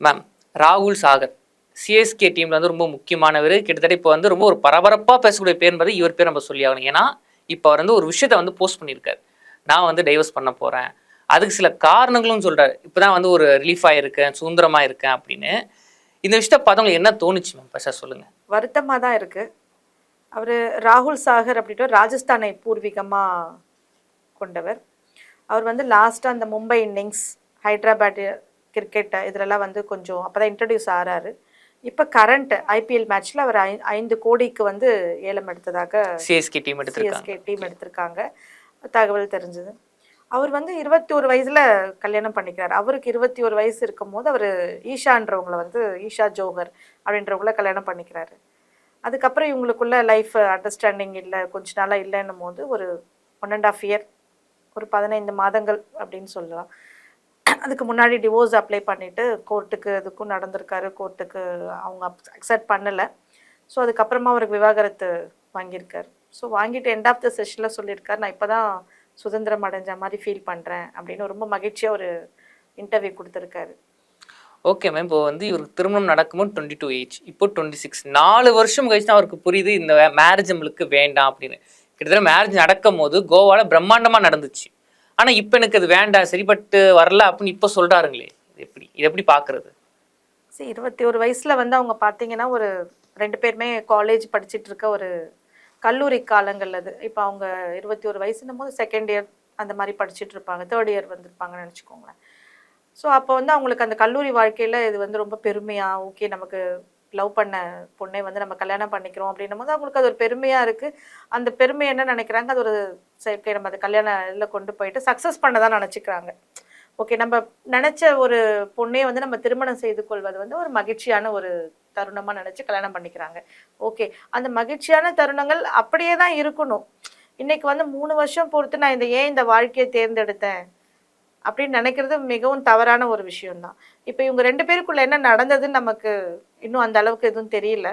Ma'am, ராகுல் Sagar CSK டீம்ல வந்து ரொம்ப முக்கியமானவர். கிட்டத்தட்ட இப்போ வந்து ரொம்ப ஒரு பரபரப்பாக பேசக்கூடிய பேர்ன்றது இவர் பேர் நம்ம சொல்லி ஆகணும். ஏன்னா இப்போ அவர் வந்து ஒரு விஷயத்தை வந்து போஸ்ட் பண்ணியிருக்காரு. நான் வந்து டைவர்ஸ் பண்ண போகிறேன், அதுக்கு சில காரணங்களும் சொல்கிறார். இப்போ தான் வந்து ஒரு ரிலீஃப் ஆகிருக்கேன், சுதந்திரமாக இருக்கேன் அப்படின்னு. இந்த விஷயத்தை பார்த்தவங்களுக்கு என்ன தோணுச்சு மேம்? ஃபர்ஸ்ட்டாக சொல்லுங்கள். வருத்தமாக தான் இருக்குது. அவர் ராகுல் சாகர் அப்படின்ட்டு ராஜஸ்தானை பூர்வீகமாக கொண்டவர். அவர் வந்து லாஸ்ட்டாக அந்த மும்பை இன்னிங்ஸ், ஹைதராபாத் கிரிக்கெட் இதிலெல்லாம் வந்து கொஞ்சம் அப்போ தான் இன்ட்ரடியூஸ் ஆகிறாரு. இப்போ கரண்ட் ஐபிஎல் மேட்ச்சில் அவர் 5 கோடிக்கு வந்து ஏலம் எடுத்ததாக சிஎஸ்கே டீம் எடுத்திருக்காங்க தகவல் தெரிஞ்சது. அவர் வந்து 21 வயசில் கல்யாணம் பண்ணிக்கிறார். அவருக்கு 21 வயசு இருக்கும்போது அவர் ஈஷான்றவங்களை வந்து ஈஷா ஜோஹர் அப்படின்றவங்கள கல்யாணம் பண்ணிக்கிறாரு. அதுக்கப்புறம் இவங்களுக்குள்ள லைஃப் அண்டர்ஸ்டாண்டிங் இல்லை, கொஞ்ச நாளாக இல்லைன்னும் போது ஒரு 1.5 இயர், ஒரு 15 மாதங்கள் அப்படின்னு சொல்லலாம். அதுக்கு முன்னாடி டிவோர்ஸ் அப்ளை பண்ணிவிட்டு கோர்ட்டுக்கு இதுக்கும் நடந்திருக்காரு. கோர்ட்டுக்கு அவங்க அக்செப்ட் பண்ணலை. ஸோ அதுக்கப்புறமா அவருக்கு விவாகரத்து வாங்கியிருக்காரு. ஸோ வாங்கிட்டு எண்ட் ஆஃப் த செஷனில் சொல்லியிருக்காரு, நான் இப்போ தான் சுதந்திரம் அடைஞ்ச மாதிரி ஃபீல் பண்ணுறேன் அப்படின்னு ரொம்ப மகிழ்ச்சியாக ஒரு இன்டர்வியூ கொடுத்துருக்காரு. Okay ma'am. இப்போ வந்து இவருக்கு திருமணம் நடக்கும்போது 22 ஏஜ், இப்போ 26, 4 வருஷம் கழிச்சு தான் அவருக்கு புரியுது இந்த மேரேஜ் நம்மளுக்கு வேண்டாம் அப்படின்னு. கிட்டத்தட்ட மேரேஜ் நடக்கும் போது கோவாவில் பிரம்மாண்டமாக நடந்துச்சு. ஆனால் இப்போ எனக்கு அது வேண்டாம், சரிப்பட்டு வரல அப்படின்னு இப்போ சொல்கிறாருங்களே, இது எப்படி பார்க்குறது? சரி, 21 வயசில் வந்து அவங்க பார்த்தீங்கன்னா ஒரு 2 பேருமே காலேஜ் படிச்சுட்டு இருக்க ஒரு கல்லூரி காலங்கள் அது. இப்போ அவங்க 21 வயசுன்னும் போது செகண்ட் இயர் அந்த மாதிரி படிச்சுட்டு இருப்பாங்க, தேர்ட் இயர் வந்திருப்பாங்கன்னு நினச்சிக்கோங்களேன். ஸோ அப்போ வந்து அவங்களுக்கு அந்த கல்லூரி வாழ்க்கையில் இது வந்து ரொம்ப பெருமையாக, ஓகே நமக்கு லவ் பண்ண பொண்ணை வந்து நம்ம கல்யாணம் பண்ணிக்கிறோம் அப்படின்னும் போது அவங்களுக்கு அது ஒரு பெருமையாக இருக்குது. அந்த பெருமை என்ன நினைக்கிறாங்க, அது ஒரு செயற்கை நம்ம அது கல்யாணம் இதில் கொண்டு போயிட்டு சக்ஸஸ் பண்ண தான் நினச்சிக்கிறாங்க. ஓகே நம்ம நினச்ச ஒரு பொண்ணே வந்து நம்ம திருமணம் செய்து கொள்வது வந்து ஒரு மகிழ்ச்சியான ஒரு தருணமாக நினச்சி கல்யாணம் பண்ணிக்கிறாங்க. ஓகே, அந்த மகிழ்ச்சியான தருணங்கள் அப்படியே தான் இருக்கணும். இன்னைக்கு வந்து 3 வருஷம் பொறுத்து நான் இந்த வாழ்க்கையை தேர்ந்தெடுத்தேன் அப்படின்னு நினைக்கிறது மிகவும் தவறான ஒரு விஷயம்தான். இப்போ இவங்க 2 பேருக்குள்ள என்ன நடந்ததுன்னு நமக்கு இன்னும் அந்த அளவுக்கு எதுவும் தெரியல.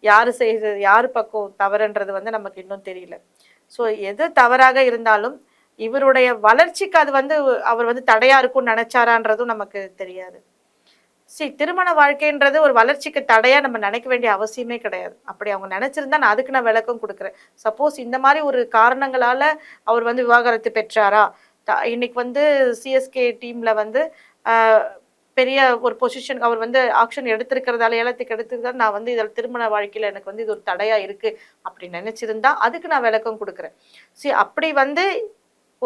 யார் செய்தது, யார் பக்கம் தவறுன்றது வந்து நமக்கு இன்னும் தெரியல. ஸோ எது தவறாக இருந்தாலும் இவருடைய வளர்ச்சிக்கு அது வந்து அவர் வந்து தடையா இருக்கும்னு நினைச்சாரான்றதும் நமக்கு தெரியாது. திருமண வாழ்க்கைன்றது ஒரு வளர்ச்சிக்கு தடையா நம்ம நினைக்க வேண்டிய அவசியமே கிடையாது. அப்படி அவங்க நினைச்சிருந்தா நான் அதுக்கு நான் விளக்கம் கொடுக்குறேன். சப்போஸ் இந்த மாதிரி ஒரு காரணங்களால அவர் வந்து விவாகரத்து பெற்றாரா, இன்னைக்கு வந்து சிஎஸ்கே டீம்ல வந்து பெரிய ஒரு பொசிஷன் அவர் வந்து ஆக்ஷன் எடுத்திருக்கிறதால, ஏலத்துக்கு எடுத்திருக்கிறதால நான் வந்து இதில் திருமண வாழ்க்கையில் எனக்கு வந்து இது ஒரு தடையா இருக்கு அப்படி நினைச்சிருந்தா அதுக்கு நான் விளக்கம் கொடுக்குறேன். அப்படி வந்து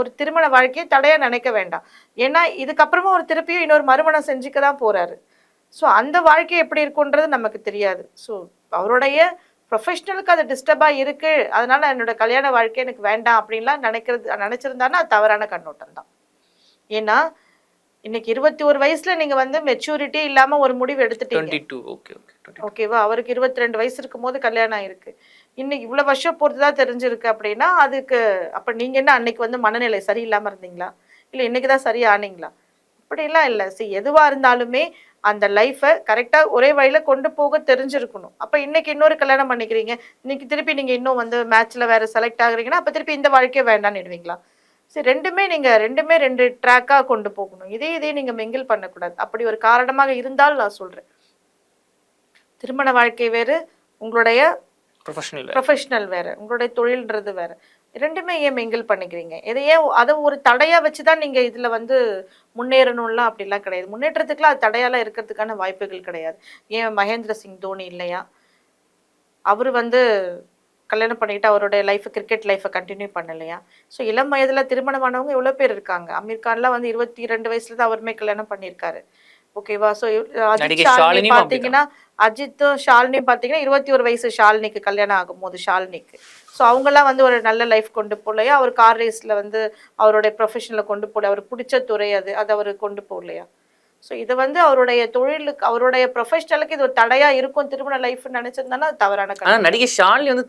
ஒரு திருமண வாழ்க்கையை தடையா நினைக்க வேண்டாம். ஏன்னா இதுக்கப்புறமா ஒரு திருப்பியும் இன்னொரு மறுமணம் செஞ்சுக்க தான் போறாரு. ஸோ அந்த வாழ்க்கை எப்படி இருக்குன்றது நமக்கு தெரியாது. ஸோ அவருடைய ப்ரொஃபஷனலுக்கு அது டிஸ்டர்பாக இருக்கு, அதனால என்னோட கல்யாண வாழ்க்கை எனக்கு வேண்டாம் அப்படின்லாம் நினைச்சிருந்தாருன்னா அது தவறான கண்ணோட்டம் தான். ஏன்னா இன்னைக்கு 21 வயசுல நீங்க வந்து மெச்சூரிட்டி இல்லாம ஒரு முடிவு எடுத்துட்டீங்க. ஓகேவா, அவருக்கு 22 வயசு இருக்கும் போது கல்யாணம் ஆயிருக்கு. இன்னைக்கு இவ்வளவு வருஷம் பொறுத்துதான் தெரிஞ்சிருக்கு அப்படின்னா அதுக்கு அப்ப நீங்க என்ன அன்னைக்கு வந்து மனநிலை சரியில்லாம இருந்தீங்களா, இல்ல இன்னைக்குதான் சரியா ஆனீங்களா? அப்படிலாம் இல்லை. எதுவா இருந்தாலுமே அந்த லைஃபை கரெக்டா ஒரே வழியில கொண்டு போக தெரிஞ்சிருக்கணும். அப்ப இன்னைக்கு இன்னொரு கல்யாணம் பண்ணிக்கிறீங்க, இன்னைக்கு திருப்பி நீங்க இன்னும் வந்து மேட்ச்ல வேற செலக்ட் ஆகுறீங்கன்னா அப்ப திருப்பி இந்த வாழ்க்கையை வேண்டான்னு ரெண்டுமே நீங்க 2 ட்ராக்கா கொண்டு போகணும். இதே நீங்க மிங்கிள் பண்ணக்கூடாது. அப்படி ஒரு காரணமாக இருந்தால் நான் சொல்றேன், திருமண வாழ்க்கை வேறு, உங்களுடைய ப்ரொஃபஷனல் வேற, உங்களுடைய தொழில்ன்றது வேற. 2மே ஏன் மிங்கிள் பண்ணிக்கிறீங்க? எதையே அதை ஒரு தடையா வச்சுதான் நீங்க இதுல வந்து முன்னேறணும்லாம் அப்படிலாம் கிடையாது. முன்னேற்றத்துக்குலாம் அது தடையாலாம் இருக்கிறதுக்கான வாய்ப்புகள் கிடையாது. ஏன் மகேந்திர சிங் தோனி இல்லையா, அவரு வந்து கல்யாணம் பண்ணிட்டு அவருடைய லைஃப், கிரிக்கெட் லைஃபை கண்டினியூ பண்ணலையா? ஸோ இளம் வயதுல திருமணமானவங்க எவ்வளோ பேர் இருக்காங்க. அமீர் கான்லாம் வந்து 22 வயசுல தான் அவருமே கல்யாணம் பண்ணியிருக்காரு. ஓகேவா? ஸோ அஜித் ஷாலினி பார்த்தீங்கன்னா, அஜித்தும் ஷாலினியும் பார்த்தீங்கன்னா 21 வயசு ஷாலினிக்கு கல்யாணம் ஆகும்போது ஷாலினிக்கு. ஸோ அவங்கெல்லாம் வந்து ஒரு நல்ல லைஃப் கொண்டு போகலையா? அவர் கார் ரேஸில் வந்து அவருடைய ப்ரொஃபஷனில் கொண்டு போகல, அவருக்கு பிடிச்ச துறை அது அவர் கொண்டு போகலையா? ஸோ இது வந்து அவருடைய தொழிலுக்கு, அவருடைய ப்ரொஃபஷனலுக்கு இது ஒரு தடையா இருக்கும் திருமண லைஃப்னு நினைச்சிருந்தானா தவறான. ஆனால் நடிகை ஷாலினி வந்து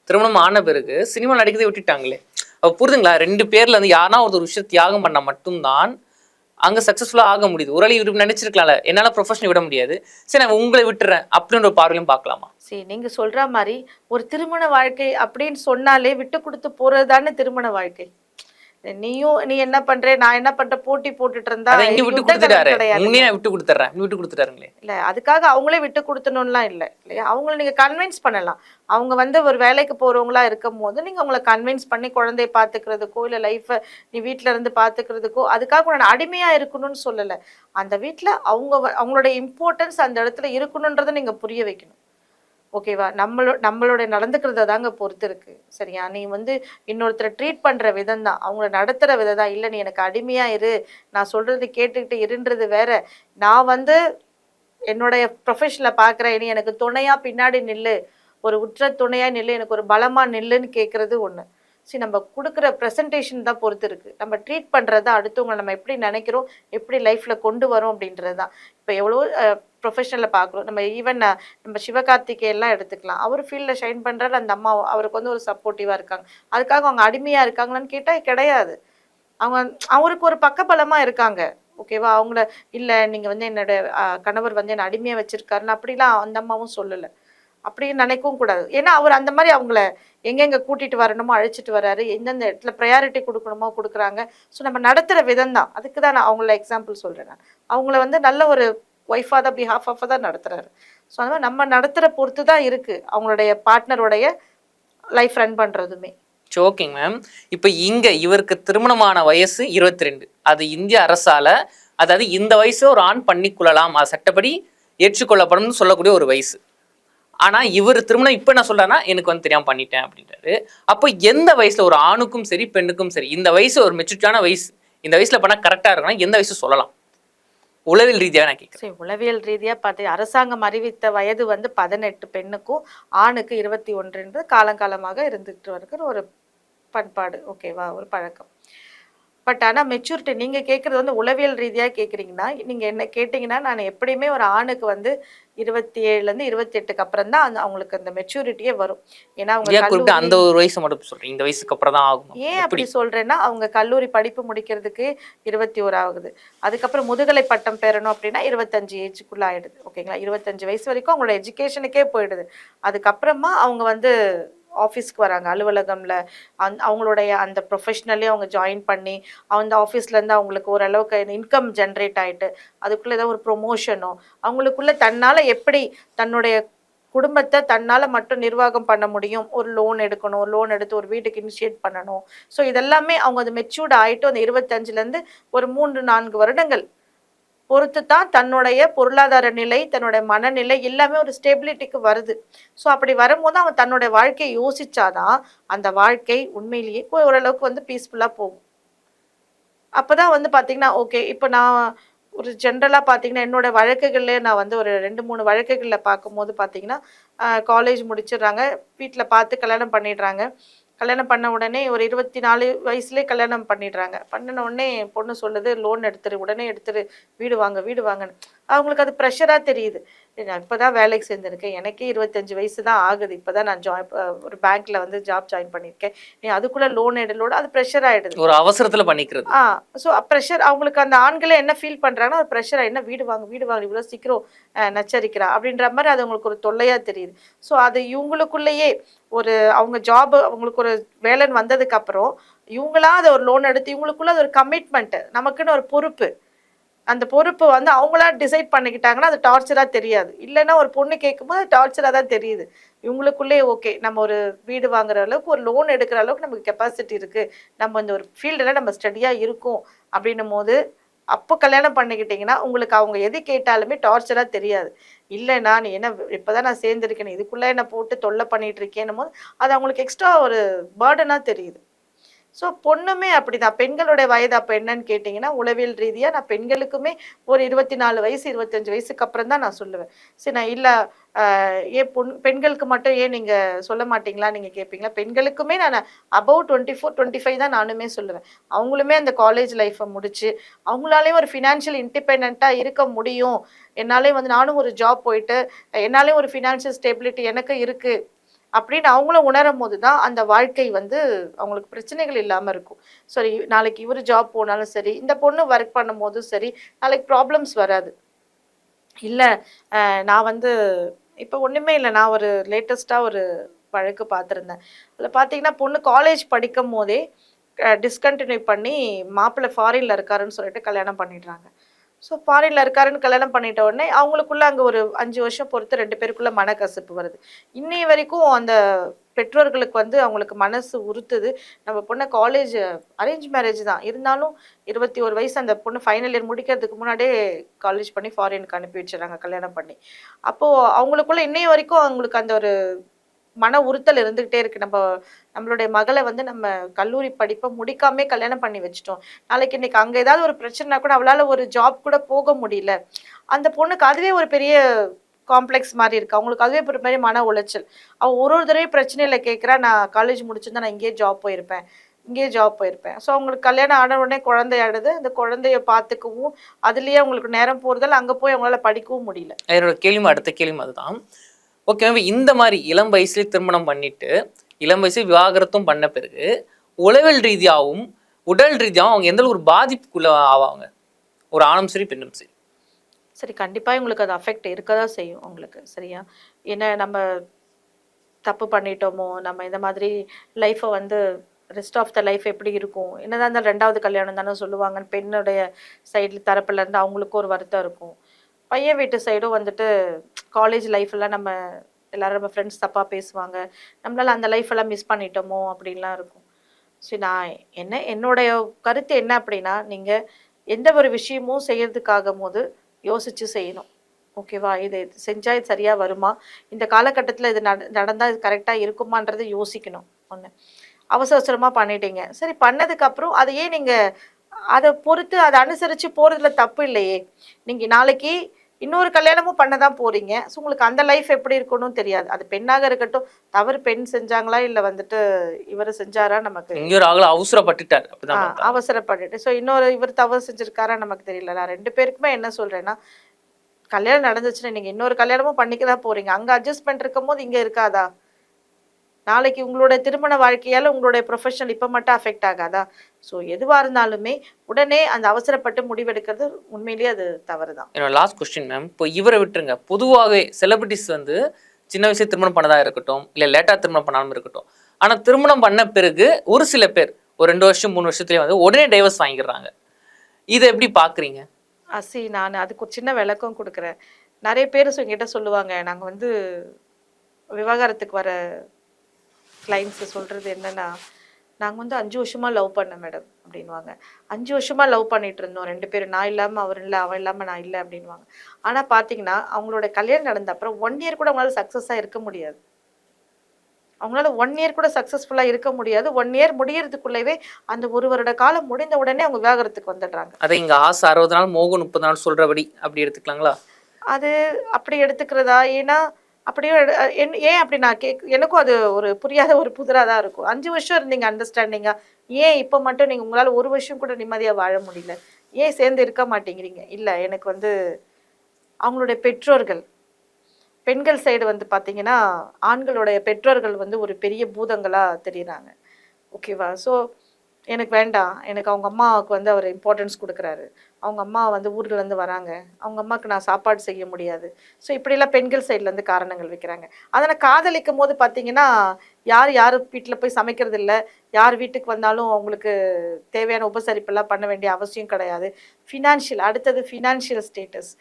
திருமணம் ஆன பிறகு சினிமா நடிக்கதை விட்டுட்டாங்களே, அப்போ புரிதுங்களா? 2 பேர்ல வந்து யாருன்னா ஒரு விஷயம் தியாகம் பண்ணால் மட்டும்தான் அங்கே சக்ஸஸ்ஃபுல்லாக ஆக முடியுது. ஒரு இவர் நினைச்சிருக்கலாம்ல, என்னால் ப்ரொஃபஷனை விட முடியாது, சரி நான் உங்களை விட்டுறேன் அப்படின்ற பார்வையும் பார்க்கலாமா? சரி, நீங்கள் சொல்கிற மாதிரி ஒரு திருமண வாழ்க்கை அப்படின்னு சொன்னாலே விட்டு கொடுத்து போகிறது தானே திருமண வாழ்க்கை. நீ என்ன பண்ற நான் என்ன பண்ற போட்டி போட்டுட்டு இருந்தா அதை இங்க இது விட்டு யுத்த கொடுத்துட்டாரு, களம் கிடையாது. உண்மையா விட்டு கொடுத்துட்றேன், விட்டு கொடுத்துட்டாருங்களே. இல்ல அதுக்காக அவங்களே விட்டு கொடுத்தணும்லாம் இல்லை இல்லையா. அவங்கள நீங்க கன்வின்ஸ் பண்ணலாம். அவங்க வந்து ஒரு வேலைக்கு போறவங்களா இருக்கும் போது நீங்க அவங்கள கன்வின்ஸ் பண்ணி குழந்தைய பாத்துக்கிறதுக்கோ இல்ல லைஃப நீ வீட்ல இருந்து பாத்துக்கிறதுக்கோ, அதுக்காக நான் அடிமையா இருக்கணும்னு சொல்லல. அந்த வீட்ல அவங்களோட இம்பார்ட்டன்ஸ் அந்த இடத்துல இருக்கணும்ன்றதை நீங்க புரிய வைக்கணும். ஓகேவா? நம்மளோட நடந்துக்கிறத தாங்க பொறுத்து இருக்கு. சரியா? நீ வந்து இன்னொருத்தரை ட்ரீட் பண்ற விதம் தான். அவங்கள நடத்துற விதம் தான். இல்ல நீ எனக்கு அடிமையா இரு, நான் சொல்றது கேட்டுக்கிட்டு இருன்றது வேற. நான் வந்து என்னுடைய ப்ரொஃபஷன்ல பார்க்குறேன். நீ எனக்கு துணையா பின்னாடி நில்லு. ஒரு உற்ற துணையா நில்லு. எனக்கு ஒரு பலமா நில்லுன்னு கேட்கறது ஒண்ணு. சரி நம்ம குடுக்குற பிரசன்டேஷன் தான் பொறுத்து இருக்கு. நம்ம ட்ரீட் பண்றது தான் அடுத்தவங்கள நம்ம எப்படி நினைக்கிறோம், எப்படி லைஃப்ல கொண்டு வரோம் அப்படின்றது தான். இப்ப எவ்வளவோ ப்ரொஃபஷனல்ல பார்க்குறோம். நம்ம ஈவன் நம்ம சிவகார்த்திகேயன்லாம் எடுத்துக்கலாம். அவரு ஃபீல்ட்ல ஷைன் பண்றாரு. அந்த அம்மா அவருக்கு வந்து ஒரு சப்போர்ட்டிவா இருக்காங்க. அதுக்காக அவங்க அடிமையா இருக்காங்களான்னு கேட்டா கிடையாது. அவங்க அவருக்கு ஒரு பக்கபலமா இருக்காங்க. ஓகேவா? அவங்கள இல்ல நீங்க வந்து என்னோட கணவர் வந்து என்ன அடிமையா வச்சிருக்காருன்னு அப்படிலாம் அந்த அம்மாவும் சொல்லல. அப்படி நினைக்கவும் கூடாது. ஏன்னா, அவர் அந்த மாரி அவங்கள எங்கெங்க கூட்டிட்டு வரணுமோ அழைச்சிட்டு வராரு. எந்தெந்த இடத்துல ப்ரையாரிட்டி குடுக்கணுமோ குடுக்குறாங்க. ஸோ நம்ம நடத்துற விதம் தான். அதுக்கு தான் நான் அவங்கள எக்ஸாம்பிள் சொல்றேன் நான். அவங்கள வந்து நல்ல ஒரு ஒய்ஃபா தான் பிஹாஃப் ஆஃப் தான் நடத்துறாரு. ஸோ அது மாரி நம்ம நடத்துற பொறுத்து தான் இருக்கு. அவங்களுடைய பார்ட்னருடைய லைஃப் ரன் பண்றதுமே. ஓகேங்க மேம். இப்ப இங்க இவருக்கு திருமணமான வயசு 22. அது இந்திய அரசால, அதாவது இந்த வயசு ஒரு ஆண் பண்ணிக்கொள்ளலாம், அது சட்டப்படி ஏற்றுக்கொள்ளப்படும் சொல்லக்கூடிய ஒரு வயசு. ஆனா இவர் திருமணம் இப்ப என்ன சொல்றாருன்னா, எனக்கு வந்து தெரியாம பண்ணிட்டேன் அப்படின்றாரு. அப்போ எந்த வயசுல ஒரு ஆணுக்கும் சரி பெண்ணுக்கும் சரி இந்த வயசு ஒரு மெச்சூரிட்டியான வயசு, இந்த வயசுல பண்ணா கரெக்டா இருக்குன்னா எந்த வயசு சொல்லலாம்? உளவியல் ரீதியாக நான் கேட்கிறேன். சரி, உளவியல் ரீதியா பார்த்து அரசாங்கம் அறிவித்த வயது வந்து 18 பெண்ணுக்கும், ஆணுக்கு 21 காலங்காலமாக இருந்துட்டு இருக்கிற ஒரு பண்பாடு. ஓகேவா? ஒரு பழக்கம். பட் ஆனா மெச்சூரிட்டி நீங்க கேட்கறது வந்து உளவியல் ரீதியா கேட்குறீங்கன்னா, நீங்க என்ன கேட்டீங்கன்னா, நான் எப்படியுமே ஒரு ஆணுக்கு வந்து 27லேருந்து 28க்கு அப்புறம் தான் அவங்களுக்கு அந்த மெச்சூரிட்டியே வரும். ஏன்னா அவங்க ஏன் குறிப்பிட்ட கல்லூரி அந்த ஒரு வயசு மட்டும் சொல்றேன், இந்த வயசுக்கு அப்புறம் தான் ஆகும் ஏன் எப்படி? அப்படி சொல்றேன்னா, அவங்க கல்லூரி படிப்பு முடிக்கிறதுக்கு 21 ஆகுது. அதுக்கப்புறம் முதுகலை பட்டம் பெறணும் அப்படின்னா 25 ஏஜுக்குள்ள ஆயிடுது. ஓகேங்களா? 25 வயசு வரைக்கும் அவங்களோட எஜுகேஷனுக்கே போயிடுது. அதுக்கப்புறமா அவங்க வந்து ஆஃபீஸ்க்கு வராங்க. அலுவலகம்ல அவங்களுடைய அந்த ப்ரொஃபஷனலே அவங்க ஜாயின் பண்ணி, அந்த ஆஃபீஸ்லேருந்து அவங்களுக்கு ஓரளவுக்கு இன்கம் ஜென்ரேட் ஆயிட்டு, அதுக்குள்ள ஏதாவது ஒரு ப்ரொமோஷனோ, அவங்களுக்குள்ள தன்னால எப்படி தன்னுடைய குடும்பத்த தன்னால மட்டும் நிர்வாகம் பண்ண முடியும். ஒரு லோன் எடுக்கணும். லோன் எடுத்து ஒரு வீட்டுக்கு இனிஷியேட் பண்ணணும். ஸோ இதெல்லாமே அவங்க அது மெச்சூர்ட் ஆயிட்டு அந்த 25லேருந்து ஒரு 3, 4 வருடங்கள் பொறுத்து தான் தன்னுடைய பொருளாதார நிலை, தன்னுடைய மனநிலை எல்லாமே ஒரு ஸ்டெபிலிட்டிக்கு வருது. ஸோ அப்படி வரும்போது அவன் தன்னுடைய வாழ்க்கைய யோசிச்சாதான், அந்த வாழ்க்கை உண்மையிலேயே ஓரளவுக்கு வந்து பீஸ்ஃபுல்லா போகும். அப்பதான் வந்து பார்த்தீங்கன்னா, ஓகே. இப்ப நான் ஒரு ஜென்ரலா பார்த்தீங்கன்னா, என்னோட வழக்குகள்லயே நான் வந்து ஒரு 2, 3 வழக்குகள்ல பார்க்கும்போது பார்த்தீங்கன்னா, காலேஜ் முடிச்சிடுறாங்க. வீட்ல பார்த்து கல்யாணம் பண்ணிடுறாங்க. கல்யாணம் பண்ண உடனே ஒரு 24 வயசுலயே கல்யாணம் பண்ணிடுறாங்க. பண்ணுன உடனே பொண்ணு சொல்லுது, "லோன் எடுத்துரு, உடனே எடுத்துரு. வீடு வாங்க, வீடு வாங்கன்னு." அவங்களுக்கு அது ப்ரெஷரா தெரியுது. நான் இப்ப தான் வேலைக்கு சேர்ந்திருக்கேன். எனக்கே 25 வயசு தான் ஆகுது. இப்ப தான் நான் ஒரு பேங்க்ல வந்து ஜாப் ஜாயின் பண்ணியிருக்கேன். நீ அதுக்குள்ள லோன் எடு லோன் அது ப்ரெஷர் ஆயிடுது. ஒரு அவசரத்துல பண்ணிக்கிறது. ஆ ஸோ ப்ரெஷர் அவங்களுக்கு அந்த ஆண்களே என்ன ஃபீல் பண்றாங்கன்னா, ஒரு ப்ரெஷரா என்ன வீடு வாங்கு, வீடு வாங்கு இவ்வளோ சீக்கிரம் நச்சரிக்கிறா அப்படின்ற மாரி அது அவங்களுக்கு ஒரு தொல்லையா தெரியுது. ஸோ அது இவங்களுக்குள்ளேயே ஒரு அவங்க ஜாப் அவங்களுக்கு ஒரு வேலைன்னு வந்ததுக்கு அப்புறம், இவங்களா அத ஒரு லோன் எடுத்து இவங்களுக்குள்ள அது ஒரு கமிட்மெண்ட். நமக்குன்னு ஒரு பொறுப்பு. அந்த பொறுப்பு வந்து அவங்களா டிசைட் பண்ணிக்கிட்டாங்கன்னா, அது டார்ச்சரா தெரியாது. இல்லன்னா ஒரு பொண்ணு கேட்கும்போது அது டார்ச்சரா தான் தெரியுது. இவங்களுக்குள்ளயே ஓகே. நம்ம ஒரு வீடு வாங்குற அளவுக்கு, ஒரு லோன் எடுக்கிற அளவுக்கு நமக்கு கெப்பாசிட்டி இருக்கு. நம்ம இந்த ஒரு ஃபீல்டுல நம்ம ஸ்டடியா இருக்கோம் அப்படின்னும்போது, அப்போ கல்யாணம் பண்ணிக்கிட்டீங்கன்னா, உங்களுக்கு அவங்க எது கேட்டாலுமே டார்ச்சரா தெரியாது. இல்லன்னா, நீ என்ன இப்பதான் நான் சேர்ந்திருக்கேன். இதுக்குள்ள என்ன போட்டு தொல்ல பண்ணிட்டு இருக்கேன்னும்போது, அது அவங்களுக்கு எக்ஸ்ட்ரா ஒரு பர்டனா தெரியுது. ஸோ பொண்ணுமே அப்படிதான். பெண்களுடைய வயது அப்ப என்னன்னு கேட்டீங்கன்னா, உளவியல் ரீதியா நான் பெண்களுக்குமே ஒரு 24 வயசு, 25 வயசுக்கு அப்புறம் தான் நான் சொல்லுவேன். சரி நான் இல்ல ஏன் பெண்களுக்கு மட்டும் ஏன் நீங்க சொல்ல மாட்டீங்களா? நீங்க கேட்பீங்களா? பெண்களுக்குமே நான் அபவ் 24, 25 தான் நானுமே சொல்லுவேன். அவங்களுமே அந்த காலேஜ் லைஃப்ப முடிச்சு, அவங்களாலயும் ஒரு ஃபினான்ஷியல் இண்டிபெண்டன்ட்டா இருக்க முடியும். என்னாலயும் வந்து நானும் ஒரு ஜாப் போயிட்டு, என்னாலயும் ஒரு ஃபினான்ஷியல் ஸ்டெபிலிட்டி எனக்கு இருக்கு. அப்படின்னு அவங்களும் உணரும்போது தான் அந்த வாழ்க்கை வந்து அவங்களுக்கு பிரச்சனைகள் இல்லாம இருக்கும். சரி நாளைக்கு இவரு ஜாப் போனாலும் சரி, இந்த பொண்ணு ஒர்க் பண்ணும்போதும் சரி, நாளைக்கு ப்ராப்ளம்ஸ் வராது. இல்ல நான் வந்து இப்ப ஒண்ணுமே இல்ல. நான் ஒரு லேட்டஸ்ட்டா ஒரு வழக்கு பார்த்துருந்தேன். அதில பார்த்தீங்கன்னா, பொண்ணு காலேஜ் படிக்கும்போதே டிஸ்கண்டினியூ பண்ணி மாப்பிள்ளை ஃபாரின்ல இருக்காருன்னு சொல்லிட்டு கல்யாணம் பண்ணிடுறாங்க. ஸோ ஃபாரின்ல இருக்காருன்னு கல்யாணம் பண்ணிட்ட உடனே அவங்களுக்குள்ள அங்கே ஒரு 5 வருஷம் பொறுத்து 2 பேருக்குள்ள மனக்கசப்பு வருது. இன்னைய வரைக்கும் அந்த பெற்றோர்களுக்கு வந்து அவங்களுக்கு மனசு உறுத்துது. நம்ம பொண்ணை காலேஜ் அரேஞ்ச் மேரேஜ் தான் இருந்தாலும் 21 வயசு அந்த பொண்ணு ஃபைனல் இயர் முடிக்கிறதுக்கு முன்னாடியே காலேஜ் பண்ணி ஃபாரினுக்கு அனுப்பி வச்சிடறாங்க கல்யாணம் பண்ணி. அப்போது அவங்களுக்குள்ள இன்னைய வரைக்கும் அவங்களுக்கு அந்த ஒரு மன உறுத்தல் இருந்துகிட்டே இருக்கு. நம்மளுடைய மகளை வந்து நம்ம கல்லூரி படிப்பை முடிக்காமே கல்யாணம் பண்ணி வச்சுட்டோம். நாளைக்கு இன்னைக்கு அங்கே ஏதாவது ஒரு பிரச்சனைனா கூட அவளால் ஒரு ஜாப் கூட போக முடியல. அந்த பொண்ணுக்கு அதுவே ஒரு பெரிய காம்ப்ளெக்ஸ் மாதிரி இருக்கு. அவங்களுக்கு அதுவே ஒரு பெரிய மன உளைச்சல். அவள் ஒரு தடவை பிரச்சனையில் கேட்குறா, நான் காலேஜ் முடிச்சிருந்தா நான் இங்கேயே ஜாப் போயிருப்பேன். ஸோ அவங்களுக்கு கல்யாணம் ஆன உடனே குழந்தையாடுது. அந்த குழந்தைய பார்த்துக்கவும் அதுலேயே அவங்களுக்கு நேரம் போகிறதால அங்கே போய் அவங்களால படிக்கவும் முடியல. என்னோட கேள்வி அடுத்த கேள்வி அதுதான். ஓகே, இந்த மாதிரி இளம் வயசுலேயே திருமணம் பண்ணிட்டு இளம் வயசு விவாகரத்தும் பண்ண பிறகு உளவியல் ரீதியாகவும் உடல் ரீதியாகவும் அவங்க எந்த ஒரு பாதிப்புக்குள்ள ஆவாங்க, ஒரு ஆணும் சரி பெண்ணும் சரி? சரி, கண்டிப்பாக இவங்களுக்கு அது அஃபெக்ட் இருக்க தான் செய்யும் அவங்களுக்கு. சரியா? ஏன்னா நம்ம தப்பு பண்ணிட்டோமோ, நம்ம இந்த மாதிரி லைஃப்பை வந்து ரெஸ்ட் ஆஃப் த லைஃப் எப்படி இருக்கும், என்னதான் இருந்தாலும் 2வது கல்யாணம் தானே சொல்லுவாங்கன்னு பெண்ணுடைய சைடில் தரப்புலேருந்து அவங்களுக்கும் ஒரு வருத்தம் இருக்கும். பையன் வீட்டு சைடும் வந்துட்டு காலேஜ் லைஃப்லாம் நம்ம எல்லாரும் நம்ம ஃப்ரெண்ட்ஸ் தப்பாக பேசுவாங்க, நம்மளால் அந்த லைஃப்பெல்லாம் மிஸ் பண்ணிட்டோமோ அப்படின்லாம் இருக்கும். சரி, நான் என்னுடைய கருத்து என்ன அப்படின்னா, நீங்கள் எந்த ஒரு விஷயமும் செய்யறதுக்காகும் போது யோசிச்சு செய்யணும். ஓகேவா? இது செஞ்சா இது சரியா வருமா? இந்த காலகட்டத்தில் இது நடந்தா இது கரெக்டாக இருக்குமான்றதை யோசிக்கணும். ஒன்று, அவசரமாக பண்ணிட்டீங்க. சரி, பண்ணதுக்கப்புறம் அதை ஏன் நீங்கள் அதை பொறுத்து அதை அனுசரித்து போகிறதுல தப்பு இல்லையே. நீங்கள் நாளைக்கு இன்னொரு கல்யாணமும் பண்ண தான் போகிறீங்க. ஸோ உங்களுக்கு அந்த லைஃப் எப்படி இருக்கணும்னு தெரியாது. அது பெண்ணாக இருக்கட்டும், தவறு பெண் செஞ்சாங்களா இல்லை வந்துட்டு இவர் செஞ்சாரா நமக்கு அவசரப்பட்டுட்டார், அவசரப்பட்டுட்டு. ஸோ இவர் தவறு செஞ்சிருக்காரா நமக்கு தெரியல. நான் 2 பேருக்குமே என்ன சொல்கிறேன்னா, கல்யாணம் நடந்துச்சுன்னா நீங்கள் இன்னொரு கல்யாணமும் பண்ணிக்க தான் போகிறீங்க. அங்கே அட்ஜஸ்ட்மெண்ட் இருக்கும் போது இங்கே இருக்காதா? நாளைக்கு உங்களோட திருமண வாழ்க்கையால் உங்களுடைய ப்ரொஃபஷனல் இப்போ மட்டும் அஃபெக்ட் ஆகாதா? ஸோ எதுவாக இருந்தாலுமே உடனே அந்த அவசரப்பட்டு முடிவெடுக்கிறது உண்மையிலேயே அது தவறு தான். என்னோட லாஸ்ட் கொஸ்டின் மேம், இப்போ இவரை விட்டுருங்க, பொதுவாகவே செலிபிரிட்டிஸ் வந்து சின்ன வயசு திருமணம் பண்ணதாக இருக்கட்டும், இல்லை லேட்டாக திருமணம் பண்ணாலும் இருக்கட்டும், ஆனால் திருமணம் பண்ண பிறகு ஒரு சில பேர் ஒரு 2 வருஷம் 3 வருஷத்துலேயே வந்து உடனே டைவர்ஸ் வாங்கிடுறாங்க. இதை எப்படி பார்க்குறீங்க? நான் அதுக்கு ஒரு சின்ன விளக்கம் கொடுக்குறேன். நிறைய பேர் என்கிட்ட சொல்லுவாங்க, நாங்கள் வந்து விவாகரத்துக்கு வர கிளைண்ட்ஸு சொல்கிறது என்னென்னா, நாங்கள் வந்து 5 வருஷமாக லவ் பண்ணேன் மேடம் அப்படின்வாங்க. 5 வருஷமாக லவ் பண்ணிகிட்டு இருந்தோம் 2 பேரும். நான் இல்லாமல் அவர் இல்லை, அவன் இல்லாமல் நான் இல்லை அப்படின்வாங்க. ஆனால் பார்த்தீங்கன்னா அவங்களோட கல்யாணம் நடந்த அப்புறம் 1 இயர் கூட அவங்களால சக்ஸஸாக இருக்க முடியாது. அவங்களால 1 இயர் கூட சக்ஸஸ்ஃபுல்லாக இருக்க முடியாது. 1 இயர் முடியறதுக்குள்ளவே அந்த 1 வருட காலம் முடிந்த உடனே அவங்க விவாகரத்துக்கு வந்துடுறாங்க. அதை இங்கே ஆசை 60 நாள் மோகம் 30 நாள் சொல்கிறபடி அப்படி எடுத்துக்கலாங்களா? அது அப்படி எடுத்துக்கிறதா? ஏன்னா அப்படியே ஏன் அப்படி நான் எனக்கும் அது ஒரு புரியாத ஒரு புதிராக தான் இருக்கும். 5 வருஷம் இருந்தீங்க அண்டர்ஸ்டாண்டிங்கா, ஏன் இப்போ மட்டும் நீங்கள் உங்களால் 1 வருஷம் கூட நிம்மதியாக வாழ முடியல? ஏன் சேர்ந்து இருக்க மாட்டேங்கிறீங்க? இல்லை, எனக்கு வந்து அவங்களுடைய பெற்றோர்கள், பெண்கள் சைடு வந்து பார்த்தீங்கன்னா ஆண்களுடைய பெற்றோர்கள் வந்து ஒரு பெரிய பூதங்களாக தெரியுறாங்க. ஓகேவா? ஸோ எனக்கு வேண்டாம், எனக்கு அவங்க அம்மாவுக்கு வந்து அவர் இம்பார்ட்டன்ஸ் கொடுக்குறாரு, அவங்க அம்மா வந்து ஊர்லேருந்து வராங்க, அவங்க அம்மாவுக்கு நான் சாப்பாடு செய்ய முடியாது. ஸோ இப்படிலாம் பெண்கள் சைட்லேருந்து காரணங்கள் வைக்கிறாங்க. அதை நான் காதலிக்கும் போது பார்த்தீங்கன்னா யார் வீட்டில் போய் சமைக்கிறது இல்லை, யார் வீட்டுக்கு வந்தாலும் அவங்களுக்கு தேவையான உபசரிப்பெல்லாம் பண்ண வேண்டிய அவசியம் கிடையாது. அடுத்தது ஃபினான்ஷியல் ஸ்டேட்டஸ்.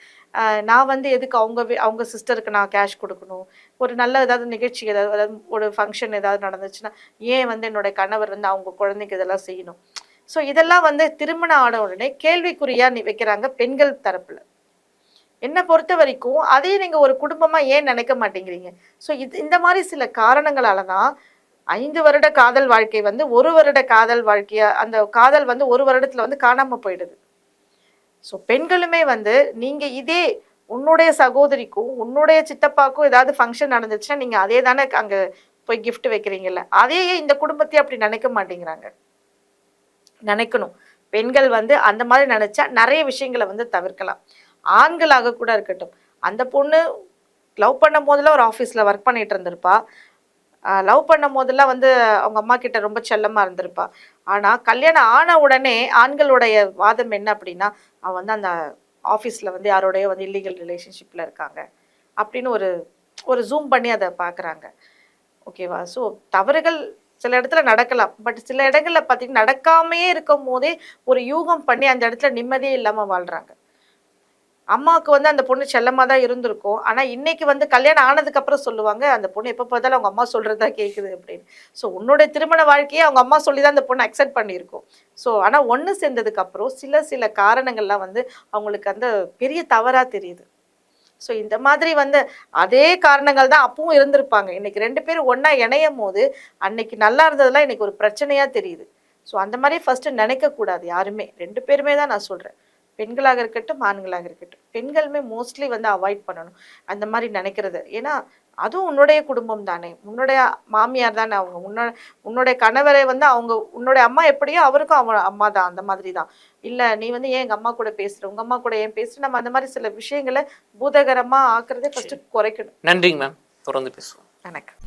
நான் வந்து எதுக்கு அவங்க சிஸ்டருக்கு நான் கேஷ் கொடுக்கணும்? ஒரு நல்ல ஏதாவது நிகழ்ச்சி அதாவது ஒரு ஃபங்க்ஷன் ஏதாவது நடந்துச்சுன்னா ஏன் வந்து என்னுடைய கணவர் வந்து அவங்க குழந்தைக்கு இதெல்லாம் செய்யணும்? ஸோ இதெல்லாம் வந்து திருமணம் ஆன உடனே கேள்விக்குறியாக வைக்கிறாங்க பெண்கள் தரப்பில். என்னை பொறுத்த வரைக்கும் அதையே நீங்கள் ஒரு குடும்பமாக ஏன் நினைக்க மாட்டேங்கிறீங்க? ஸோ இந்த மாதிரி சில காரணங்களால தான் 5 வருட காதல் வாழ்க்கை வந்து 1 வருட காதல் வாழ்க்கையாக, அந்த காதல் வந்து 1 வருடத்தில் வந்து காணாமல் போயிடுது. ஸோ பெண்களுமே வந்து நீங்கள் இதே உன்னுடைய சகோதரிக்கும் உன்னுடைய சித்தப்பாக்கும் ஏதாவது ஃபங்க்ஷன் நடந்துச்சுன்னா நீங்கள் அதே தானே அங்கே போய் கிஃப்ட் வைக்கிறீங்கல்ல, அதையே இந்த குடும்பத்தையே அப்படி நினைக்க மாட்டேங்கிறாங்க. நினைக்கணும். பெண்கள் வந்து அந்த மாதிரி நினச்சா நிறைய விஷயங்களை வந்து தவிர்க்கலாம். ஆண்களாக கூட இருக்கட்டும், அந்த பொண்ணு லவ் பண்ணும் போதெல்லாம் ஒரு ஆஃபீஸில் ஒர்க் பண்ணிகிட்டு இருந்திருப்பா, லவ் பண்ணும் போதெல்லாம் வந்து அவங்க அம்மா கிட்ட ரொம்ப செல்லமாக இருந்திருப்பா. ஆனால் கல்யாணம் ஆன உடனே ஆண்களுடைய வாதம் என்ன அப்படின்னா, அவன் வந்து அந்த ஆஃபீஸில் வந்து யாரோடைய வந்து இல்லீகல் ரிலேஷன்ஷிப்பில் இருக்காங்க அப்படின்னு ஒரு ஜூம் பண்ணி அதை பார்க்குறாங்க. ஓகேவா? ஸோ தவறுகள் சில இடத்துல நடக்கலாம். பட் சில இடங்கள்ல பார்த்தீங்கன்னா நடக்காமையே இருக்கும் போதே ஒரு யூகம் பண்ணி அந்த இடத்துல நிம்மதியே இல்லாம வாழ்றாங்க. அம்மாவுக்கு வந்து அந்த பொண்ணு செல்லமா தான் இருந்திருக்கும். ஆனா இன்னைக்கு வந்து கல்யாணம் ஆனதுக்கு அப்புறம் சொல்லுவாங்க, அந்த பொண்ணு எப்ப பார்த்தாலும் அவங்க அம்மா சொல்றது தான் கேட்குது அப்படின்னு. ஸோ உன்னுடைய திருமண வாழ்க்கையே அவங்க அம்மா சொல்லி தான் அந்த பொண்ணு அக்செப்ட் பண்ணியிருக்கும். ஸோ ஆனா ஒண்ணு சேர்ந்ததுக்கு அப்புறம் சில காரணங்கள்லாம் வந்து அவங்களுக்கு அந்த பெரிய தவறா தெரியுது. ஸோ இந்த மாதிரி வந்து அதே காரணங்கள் தான் அப்பவும் இருந்திருப்பாங்க. இன்னைக்கு 2 பேரும் ஒண்ணா இணையும்போது, அன்னைக்கு நல்லா இருந்ததெல்லாம் இன்னைக்கு ஒரு பிரச்சனையா தெரியுது. ஸோ அந்த மாரி ஃபர்ஸ்ட்டு நினைக்கக்கூடாது யாருமே. 2 பேருமே தான் நான் சொல்றேன். பெண்களாக இருக்கட்டும், ஆண்களாக இருக்கட்டும். பெண்களுமே மோஸ்ட்லி வந்து அவாய்ட் பண்ணணும். அந்த மாரி நினைக்கிறது. ஏன்னா, அதுவும் உன்னுடைய குடும்பம் தானே! உன்னுடைய மாமியார் தானே அவங்க. உன்னுடைய கணவரை வந்து அவங்க உன்னுடைய அம்மா எப்படியோ அவருக்கும் அம்மா தான். அந்த மாதிரி தான். இல்ல நீ வந்து ஏன் எங்க அம்மா கூட பேசுற? உங்க அம்மா கூட ஏன் பேசுற? நம்ம அந்த மாரி சில விஷயங்கள பூதகரமா ஆக்குறதே சரி. ஃபர்ஸ்ட்டு குறைக்கணும். நன்றிங்க மேம். தொடர்ந்து பேசுவோம். வணக்கம்.